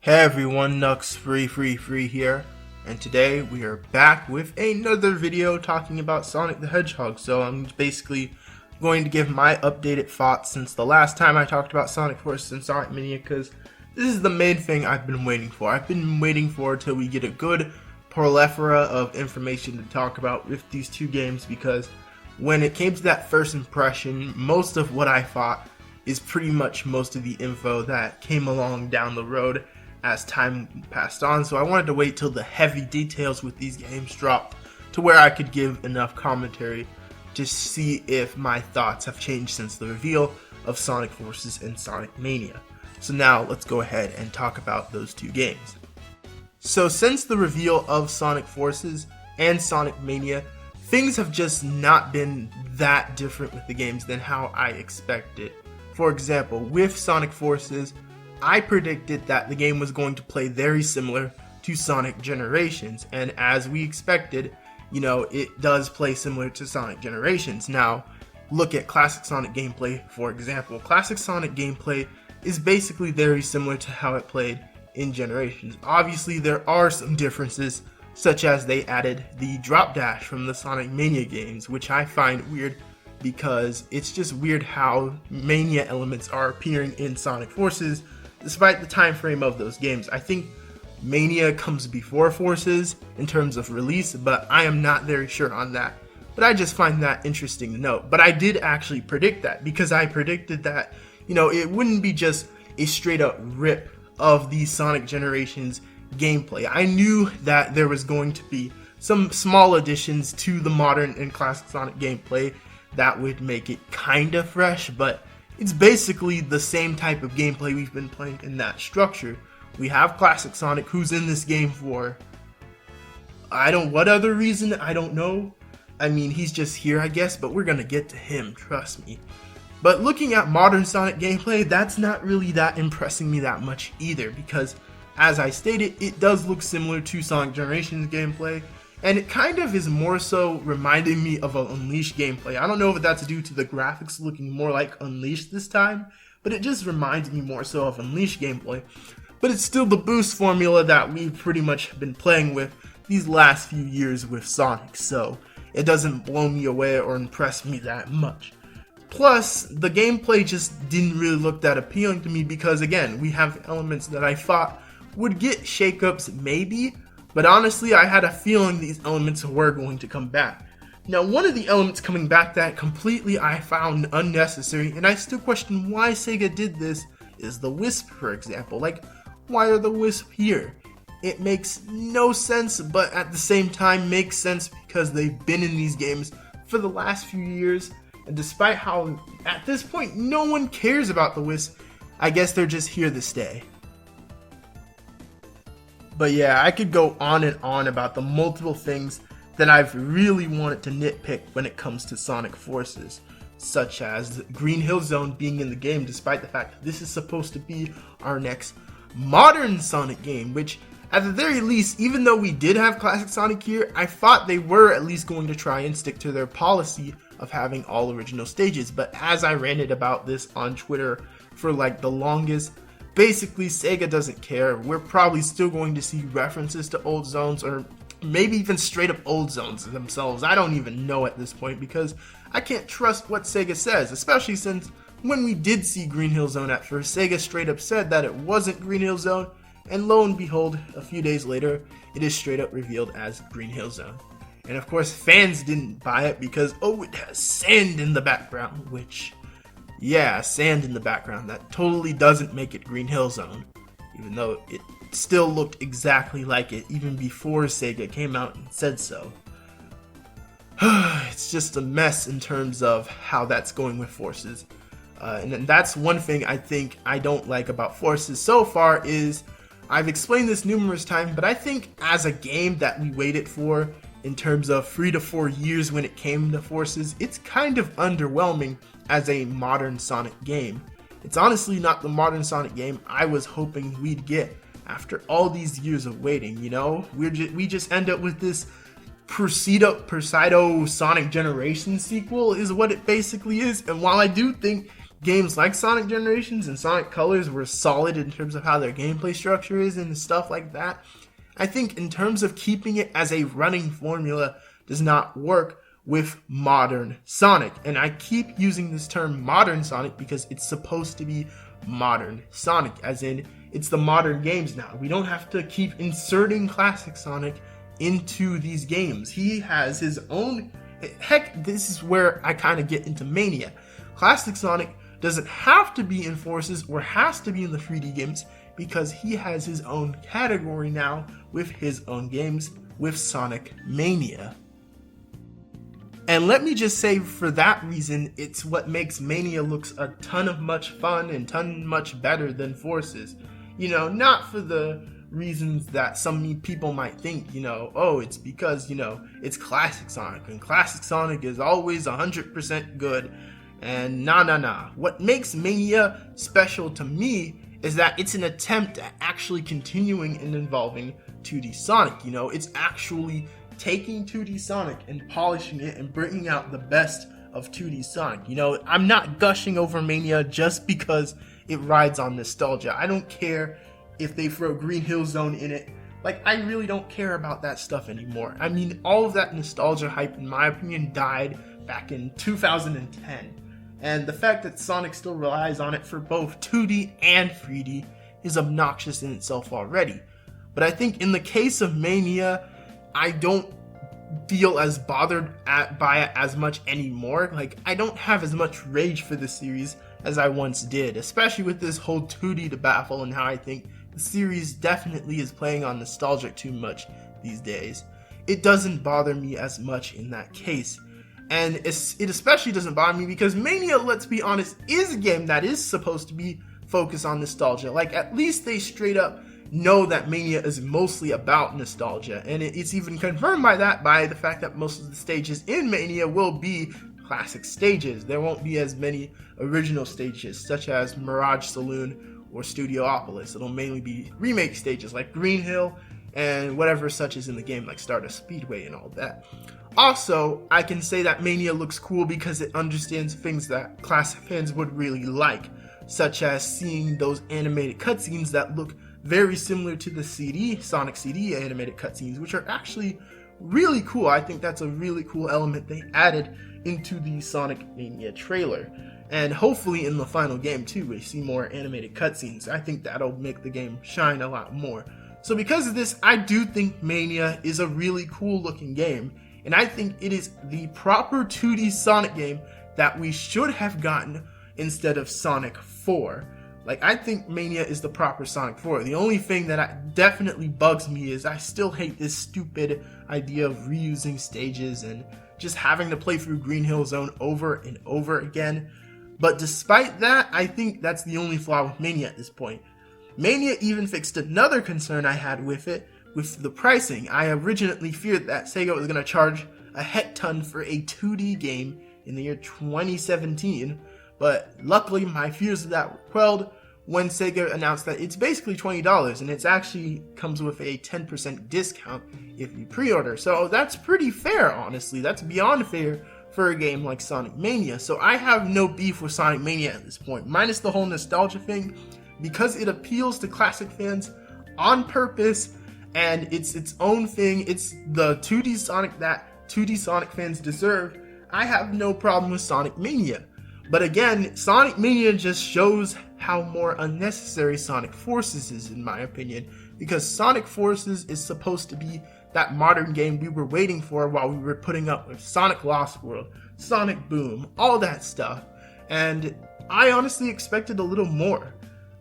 Hey everyone, Nux Free here, and today we are back with another video talking about Sonic the Hedgehog. So I'm basically going to give my updated thoughts since the last time I talked about Sonic Forces and Sonic Mania, because this is the main thing I've been waiting for. I've been waiting for till we get a good plethora of information to talk about with these two games, because when it came to that first impression, most of what I thought is pretty much most of the info that came along down the road as time passed on. So I wanted to wait till the heavy details with these games dropped to where I could give enough commentary to see if my thoughts have changed since the reveal of Sonic Forces and Sonic Mania. So now let's go ahead and talk about those two games. So since the reveal of Sonic Forces and Sonic Mania, things have just not been that different with the games than how I expected. For example, with Sonic Forces, I predicted that the game was going to play very similar to Sonic Generations, and as we expected, it does play similar to Sonic Generations. Now, look at Classic Sonic gameplay, for example. Classic Sonic gameplay is basically very similar to how it played in Generations. Obviously, there are some differences, such as they added the drop dash from the Sonic Mania games, which I find weird because it's just weird how Mania elements are appearing in Sonic Forces despite the time frame of those games. I think Mania comes before Forces in terms of release, but I am not very sure on that. But I just find that interesting to note. But I did actually predict that, because I predicted that, it wouldn't be just a straight up rip of the Sonic Generations gameplay. I knew that there was going to be some small additions to the modern and classic Sonic gameplay that would make it kinda fresh, but it's basically the same type of gameplay we've been playing in that structure. We have Classic Sonic, who's in this game for what other reason, I don't know. I mean, he's just here, I guess, but we're gonna get to him, trust me. But looking at modern Sonic gameplay, that's not really that impressing me that much either, because as I stated, it does look similar to Sonic Generations gameplay, and it kind of is more so reminding me of an Unleashed gameplay. I don't know if that's due to the graphics looking more like Unleashed this time, but it just reminds me more so of Unleashed gameplay. But it's still the boost formula that we've pretty much been playing with these last few years with Sonic, so it doesn't blow me away or impress me that much. Plus, the gameplay just didn't really look that appealing to me because, again, we have elements that I thought would get shakeups maybe, but honestly, I had a feeling these elements were going to come back. Now, one of the elements coming back that completely I found unnecessary, and I still question why Sega did this, is the Wisp, for example. Like, why are the Wisp here? It makes no sense, but at the same time makes sense because they've been in these games for the last few years, and despite how, at this point, no one cares about the Wisp, I guess they're just here to stay. But yeah, I could go on and on about the multiple things that I've really wanted to nitpick when it comes to Sonic Forces, such as Green Hill Zone being in the game despite the fact that this is supposed to be our next modern Sonic game, which at the very least, even though we did have Classic Sonic here, I thought they were at least going to try and stick to their policy of having all original stages. But as I ranted about this on Twitter for like the longest, basically, Sega doesn't care. We're probably still going to see references to old zones, or maybe even straight up old zones themselves. I don't even know at this point, because I can't trust what Sega says, especially since when we did see Green Hill Zone at first, Sega straight up said that it wasn't Green Hill Zone, and lo and behold, a few days later, it is straight up revealed as Green Hill Zone. And of course, fans didn't buy it because, it has sand in the background, which... yeah, sand in the background. That totally doesn't make it Green Hill Zone, even though it still looked exactly like it even before Sega came out and said so. It's just a mess in terms of how that's going with Forces. And that's one thing I think I don't like about Forces so far is, I've explained this numerous times, but I think as a game that we waited for in terms of 3 to 4 years when it came to Forces, it's kind of underwhelming as a modern Sonic game. It's honestly not the modern Sonic game I was hoping we'd get after all these years of waiting, We just end up with this Persido Sonic Generations sequel is what it basically is, and while I do think games like Sonic Generations and Sonic Colors were solid in terms of how their gameplay structure is and stuff like that, I think in terms of keeping it as a running formula does not work with modern Sonic. And I keep using this term modern Sonic because it's supposed to be modern Sonic, as in it's the modern games now. We don't have to keep inserting classic Sonic into these games. He has his own, heck, this is where I kind of get into Mania. Classic Sonic doesn't have to be in Forces or has to be in the 3D games because he has his own category now with his own games with Sonic Mania. And let me just say, for that reason, it's what makes Mania looks a ton of much fun and ton much better than Forces. You know, not for the reasons that some people might think, you know, oh, it's because, you know, it's classic Sonic, and classic Sonic is always 100% good, and nah. What makes Mania special to me is that it's an attempt at actually continuing and involving 2D Sonic. You know, it's actually taking 2D Sonic and polishing it and bringing out the best of 2D Sonic. You know, I'm not gushing over Mania just because it rides on nostalgia. I don't care if they throw Green Hill Zone in it. Like, I really don't care about that stuff anymore. I mean, all of that nostalgia hype, in my opinion, died back in 2010. And the fact that Sonic still relies on it for both 2D and 3D is obnoxious in itself already. But I think in the case of Mania, I don't feel as bothered by it as much anymore. Like, I don't have as much rage for the series as I once did, especially with this whole 2D debacle and how I think the series definitely is playing on nostalgia too much these days. It doesn't bother me as much in that case. And it especially doesn't bother me because Mania, let's be honest, is a game that is supposed to be focused on nostalgia. Like, at least they straight up know that Mania is mostly about nostalgia, and it's even confirmed by the fact that most of the stages in Mania will be classic stages. There won't be as many original stages such as Mirage Saloon or Studiopolis. It'll mainly be remake stages like Green Hill and whatever such is in the game, like Stardust Speedway and all that. Also, I can say that Mania looks cool because it understands things that classic fans would really like, such as seeing those animated cutscenes that look very similar to the Sonic CD animated cutscenes, which are actually really cool. I think that's a really cool element they added into the Sonic Mania trailer. And hopefully in the final game too, we see more animated cutscenes. I think that'll make the game shine a lot more. So because of this, I do think Mania is a really cool looking game, and I think it is the proper 2D Sonic game that we should have gotten instead of Sonic 4. Like, I think Mania is the proper Sonic 4. The only thing that definitely bugs me is I still hate this stupid idea of reusing stages and just having to play through Green Hill Zone over and over again. But despite that, I think that's the only flaw with Mania at this point. Mania even fixed another concern I had with it, with the pricing. I originally feared that Sega was going to charge a heck ton for a 2D game in the year 2017, but luckily my fears of that were quelled when Sega announced that it's basically $20 and it actually comes with a 10% discount if you pre-order. So that's pretty fair, honestly. That's beyond fair for a game like Sonic Mania. So I have no beef with Sonic Mania at this point, minus the whole nostalgia thing, because it appeals to classic fans on purpose and it's its own thing. It's the 2D Sonic that 2D Sonic fans deserve. I have no problem with Sonic Mania. But again, Sonic Mania just shows how more unnecessary Sonic Forces is, in my opinion, because Sonic Forces is supposed to be that modern game we were waiting for while we were putting up with Sonic Lost World, Sonic Boom, all that stuff. And I honestly expected a little more.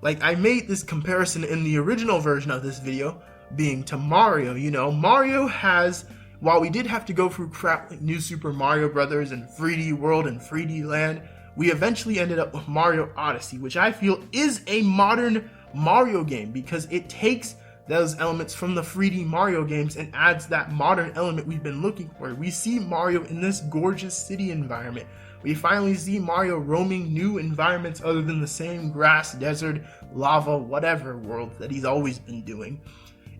Like, I made this comparison in the original version of this video, being to Mario. You know, Mario has, while we did have to go through crap like New Super Mario Bros. And 3D World and 3D Land, we eventually ended up with Mario Odyssey, which I feel is a modern Mario game because it takes those elements from the 3D Mario games and adds that modern element we've been looking for. We see Mario in this gorgeous city environment. We finally see Mario roaming new environments other than the same grass, desert, lava, whatever world that he's always been doing.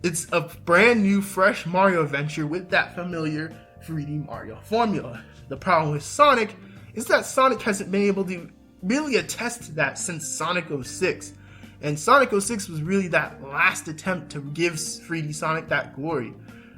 It's a brand new, fresh Mario adventure with that familiar 3D Mario formula. The problem with Sonic is that Sonic hasn't been able to really attest to that since Sonic 06. And Sonic 06 was really that last attempt to give 3D Sonic that glory.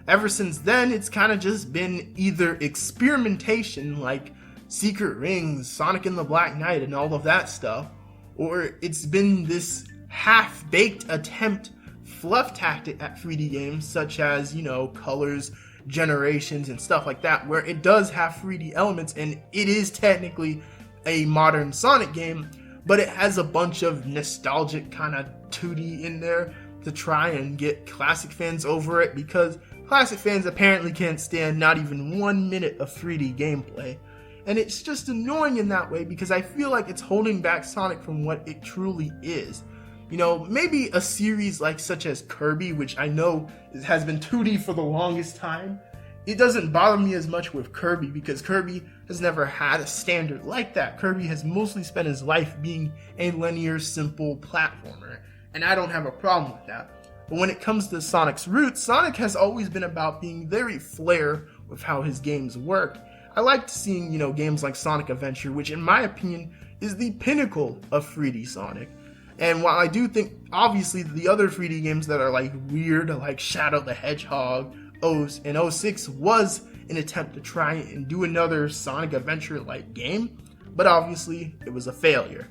Ever since then, it's kind of just been either experimentation like Secret Rings, Sonic and the Black Knight, and all of that stuff, or it's been this half-baked attempt, fluff tactic at 3D games such as, Colors, Generations, and stuff like that, where it does have 3D elements and it is technically a modern Sonic game, but it has a bunch of nostalgic kind of 2D in there to try and get classic fans over it, because classic fans apparently can't stand not even 1 minute of 3D gameplay. And it's just annoying in that way because I feel like it's holding back Sonic from what it truly is. Maybe a series like such as Kirby, which I know has been 2D for the longest time, it doesn't bother me as much with Kirby because Kirby has never had a standard like that. Kirby has mostly spent his life being a linear, simple platformer, and I don't have a problem with that. But when it comes to Sonic's roots, Sonic has always been about being very flair with how his games work. I liked seeing, games like Sonic Adventure, which in my opinion is the pinnacle of 3D Sonic. And while I do think, obviously, the other 3D games that are like weird, like Shadow the Hedgehog, and 06 was an attempt to try and do another Sonic Adventure-like game, but obviously it was a failure.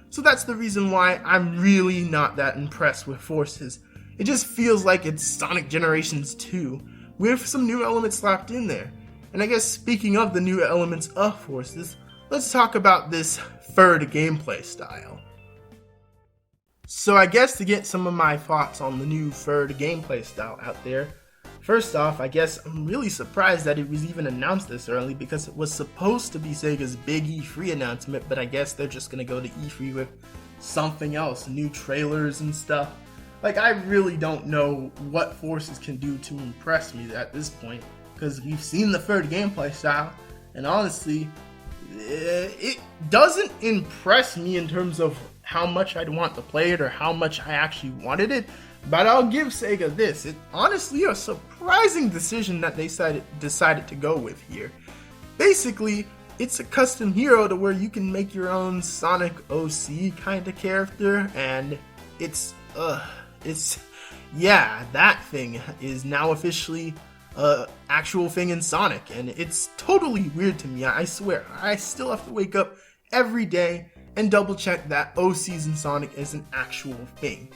So that's the reason why I'm really not that impressed with Forces. It just feels like it's Sonic Generations 2, with some new elements slapped in there. And I guess speaking of the new elements of Forces, let's talk about this third gameplay style. So I guess to get some of my thoughts on the new third gameplay style out there, first off, I guess I'm really surprised that it was even announced this early because it was supposed to be Sega's big E3 announcement, but I guess they're just gonna go to E3 with something else, new trailers and stuff. Like, I really don't know what Forces can do to impress me at this point, because we've seen the third gameplay style, and honestly, it doesn't impress me in terms of how much I'd want to play it or how much I actually wanted it, but I'll give Sega this. It's honestly a surprising decision that they decided to go with here. Basically, it's a custom hero to where you can make your own Sonic OC kind of character, and that thing is now officially actual thing in Sonic, and it's totally weird to me. I swear, I still have to wake up every day and double check that OCs in Sonic is an actual thing.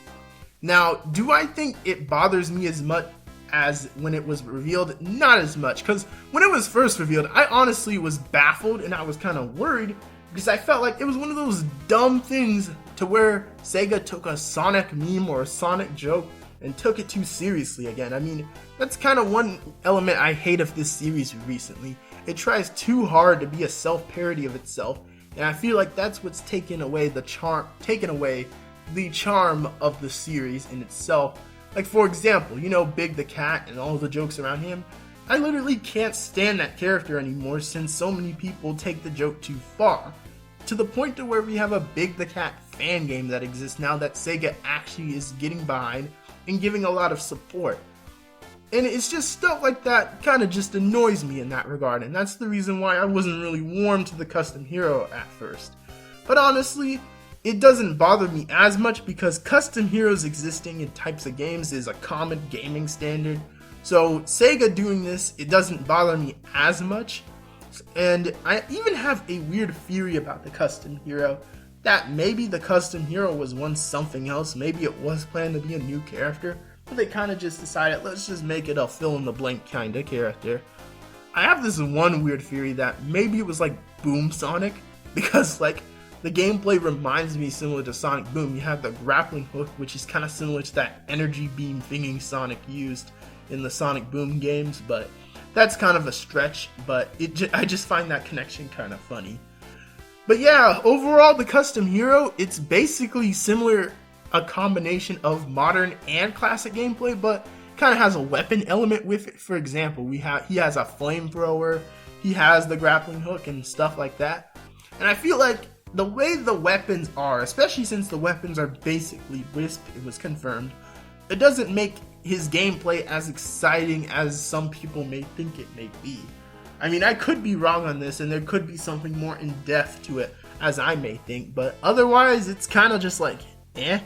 Now, do I think it bothers me as much as when it was revealed? Not as much, because when it was first revealed, I honestly was baffled and I was kind of worried because I felt like it was one of those dumb things to where Sega took a Sonic meme or a Sonic joke and took it too seriously again. I mean, that's kind of one element I hate of this series recently. It tries too hard to be a self-parody of itself, and I feel like that's what's taken away the charm of the series in itself. Like, for example, Big the Cat and all the jokes around him. I literally can't stand that character anymore since so many people take the joke too far. To the point to where we have a Big the Cat fan game that exists now that Sega actually is getting behind and giving a lot of support. And it's just stuff like that kind of just annoys me in that regard, and that's the reason why I wasn't really warm to the custom hero at first. But honestly, it doesn't bother me as much because custom heroes existing in types of games is a common gaming standard. So Sega doing this, it doesn't bother me as much. And I even have a weird theory about the custom hero, that maybe the custom hero was once something else, maybe it was planned to be a new character, but they kind of just decided, let's just make it a fill-in-the-blank kind of character. I have this one weird theory that maybe it was like Boom Sonic, because like the gameplay reminds me similar to Sonic Boom. You have the grappling hook, which is kind of similar to that energy beam thingy Sonic used in the Sonic Boom games, but that's kind of a stretch, but I just find that connection kind of funny. But yeah, overall, the custom hero, it's basically similar, a combination of modern and classic gameplay, but kind of has a weapon element with it. For example, he has a flamethrower, he has the grappling hook and stuff like that. And I feel like the way the weapons are, especially since the weapons are basically Wisp, it was confirmed, it doesn't make his gameplay as exciting as some people may think it may be. I mean, I could be wrong on this, and there could be something more in depth to it. as I may think, but otherwise it's kind of just like, eh.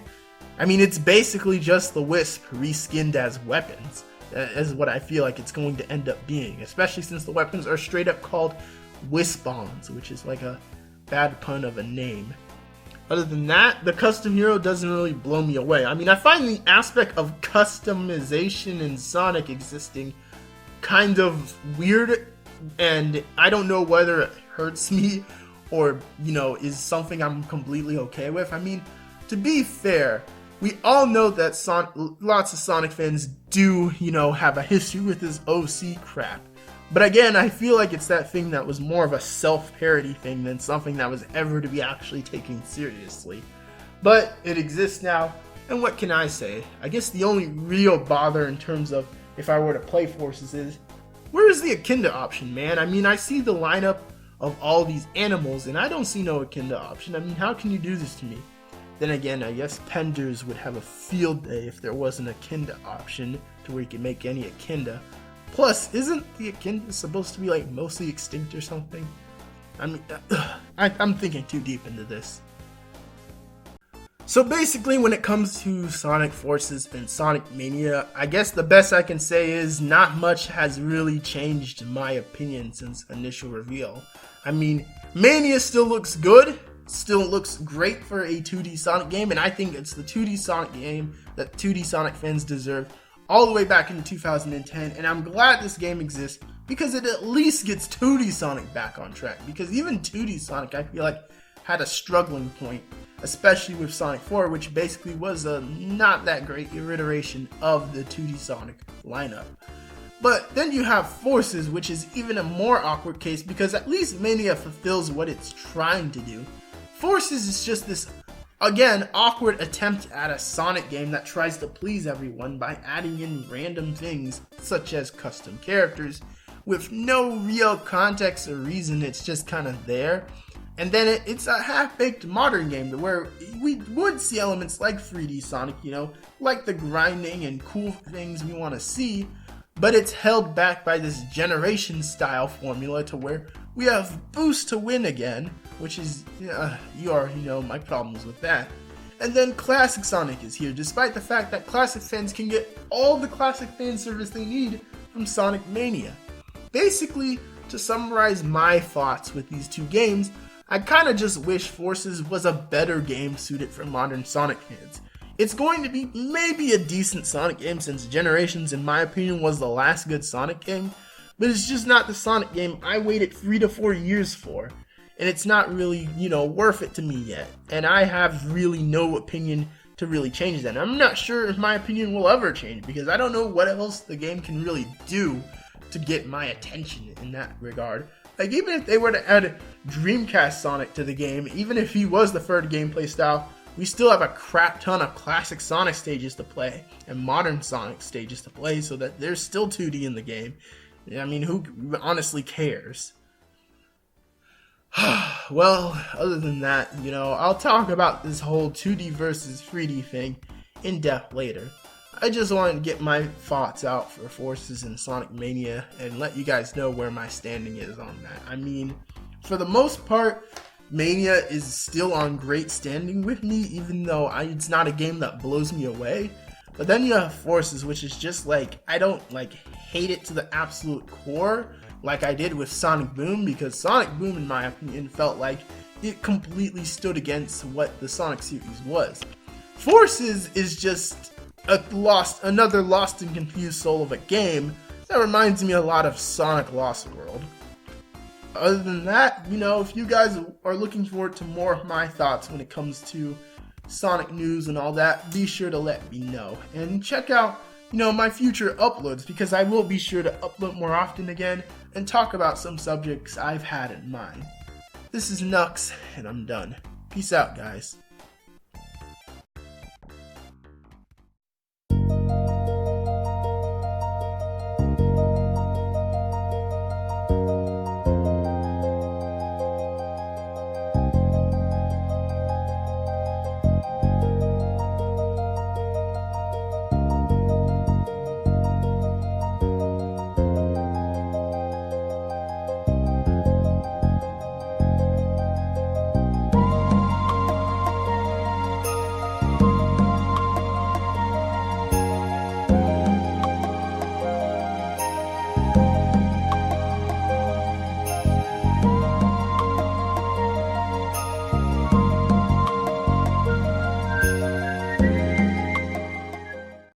I mean, it's basically just the Wisp reskinned as weapons. That is what I feel like it's going to end up being, especially since the weapons are straight up called Wisp Bombs, which is like a bad pun of a name. Other than that, the custom hero doesn't really blow me away. I mean, I find the aspect of customization in Sonic existing kind of weird, and I don't know whether it hurts me or, you know, is something I'm completely okay with. I mean, to be fair, we all know that lots of Sonic fans do, you know, have a history with this OC crap. But again, I feel like it's that thing that was more of a self-parody thing than something that was ever to be actually taken seriously. But it exists now, and what can I say? I guess the only real bother in terms of if I were to play Forces is, where is the Akinda option, man? I mean, I see the lineup of all these animals, and I don't see no Akinda option. I mean, how can you do this to me? Then again, I guess Penders would have a field day if there wasn't a Akinda option to where you could make any Akinda. Plus, isn't the Akinda supposed to be like mostly extinct or something? I mean, I'm thinking too deep into this. So basically, when it comes to Sonic Forces and Sonic Mania, I guess the best I can say is not much has really changed in my opinion since initial reveal. I mean, Mania still looks good, still looks great for a 2D Sonic game, and I think it's the 2D Sonic game that 2D Sonic fans deserve all the way back in 2010, and I'm glad this game exists because it at least gets 2D Sonic back on track, because even 2D Sonic I feel like had a struggling point, especially with Sonic 4, which basically was a not that great iteration of the 2D Sonic lineup. But then you have Forces, which is even a more awkward case because at least Mania fulfills what it's trying to do. Forces is just this, again, awkward attempt at a Sonic game that tries to please everyone by adding in random things such as custom characters with no real context or reason. It's just kind of there. And then it's a half-baked modern game where we would see elements like 3D Sonic, you know, like the grinding and cool things we want to see, but it's held back by this generation-style formula to where we have Boost to win again, which is, you already know my problems with that. And then Classic Sonic is here, despite the fact that Classic fans can get all the Classic fan service they need from Sonic Mania. Basically, to summarize my thoughts with these two games, I kinda just wish Forces was a better game suited for modern Sonic fans. It's going to be maybe a decent Sonic game since Generations, in my opinion, was the last good Sonic game, but it's just not the Sonic game I waited 3 to 4 years for, and it's not really, you know, worth it to me yet, and I have really no opinion to really change that. I'm not sure if my opinion will ever change, because I don't know what else the game can really do to get my attention in that regard. Like, even if they were to add Dreamcast Sonic to the game, even if he was the third gameplay style, we still have a crap ton of classic Sonic stages to play and modern Sonic stages to play, so that there's still 2D in the game. I mean, who honestly cares? Well, other than that, you know, I'll talk about this whole 2D versus 3D thing in depth later. I just wanted to get my thoughts out for Forces and Sonic Mania and let you guys know where my standing is on that. I mean, for the most part, Mania is still on great standing with me, even though it's not a game that blows me away. But then you have Forces, which is just like, I don't like hate it to the absolute core like I did with Sonic Boom, because Sonic Boom, in my opinion, felt like it completely stood against what the Sonic series was. Forces is just another lost and confused soul of a game that reminds me a lot of Sonic Lost World. Other than that, you know, if you guys are looking forward to more of my thoughts when it comes to Sonic news and all that, be sure to let me know. And check out, you know, my future uploads, because I will be sure to upload more often again and talk about some subjects I've had in mind. This is Nux, and I'm done. Peace out, guys.